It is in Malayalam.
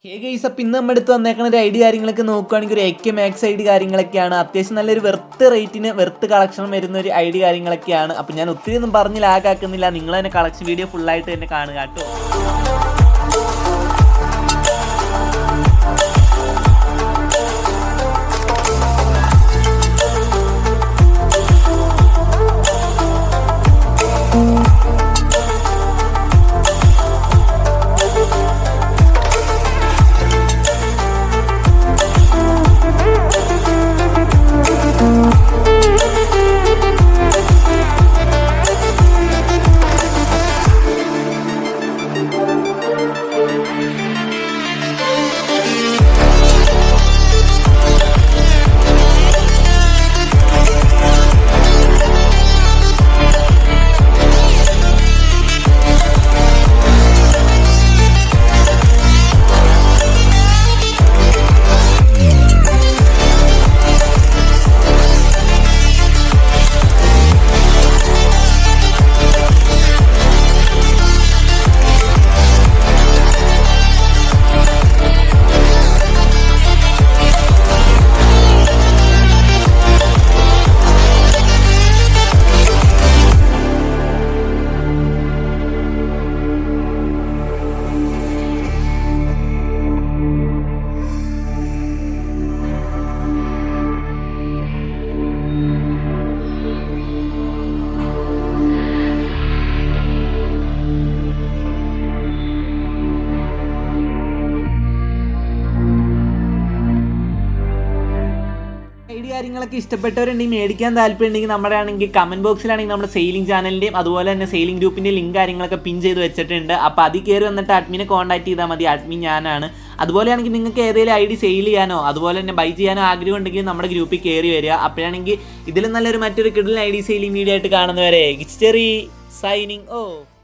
ഹേ ഗൈസ്, അപ്പം ഇന്ന് നമ്മുടെ അടുത്ത് വന്നേക്കുന്ന ഒരു ഐഡി കാര്യങ്ങളൊക്കെ നോക്കുകയാണെങ്കിൽ ഒരു AK Max ഐഡി കാര്യങ്ങളൊക്കെയാണ്. അത്യാവശ്യം നല്ലൊരു വെർത്ത് റേറ്റിന് വെർത്ത് കളക്ഷൻ വരുന്ന ഒരു ഐഡി കാര്യങ്ങളൊക്കെയാണ്. അപ്പം ഞാൻ ഒത്തിരി ഒന്നും പറഞ്ഞ് ലാഗാക്കുന്നില്ല, നിങ്ങൾ തന്നെ കളക്ഷൻ വീഡിയോ ഫുള്ളായിട്ട് തന്നെ കാണുക കേട്ടോ. ഐഡി കാര്യങ്ങളൊക്കെ ഇഷ്ടപ്പെട്ടവരുണ്ടെങ്കിൽ മേടിക്കാൻ താല്പര്യമുണ്ടെങ്കിൽ നമ്മുടെ ആണെങ്കിൽ കമൻറ്റ് ബോക്സിലാണെങ്കിൽ നമ്മുടെ സെയിലിംഗ് ചാനലിൻ്റെയും അതുപോലെ തന്നെ സെയിലിംഗ് ഗ്രൂപ്പിൻ്റെ ലിങ്ക് കാര്യങ്ങളൊക്കെ പിൻ ചെയ്ത് വെച്ചിട്ടുണ്ട്. അപ്പോൾ അതിൽ കയറി വന്നിട്ട് അഡ്മിനെ കോൺടാക്ട് ചെയ്താൽ മതി. അഡ്മിൻ ഞാനാണ്. അതുപോലെയാണെങ്കിൽ നിങ്ങൾക്ക് ഏതെങ്കിലും ഐഡി സെയിൽ ചെയ്യാനോ അതുപോലെ തന്നെ ബൈ ചെയ്യാനോ ആഗ്രഹം ഉണ്ടെങ്കിൽ നമ്മുടെ ഗ്രൂപ്പിൽ കയറി വരിക. അപ്പോഴാണെങ്കിൽ ഇതിലും നല്ലൊരു മറ്റൊരു കിഡിൽ ഐഡി സെയിലിംഗ് വീഡിയോ ആയിട്ട് കാണുന്നവരെ ഗിസ്റ്ററി സൈനിങ് ഓഫ്.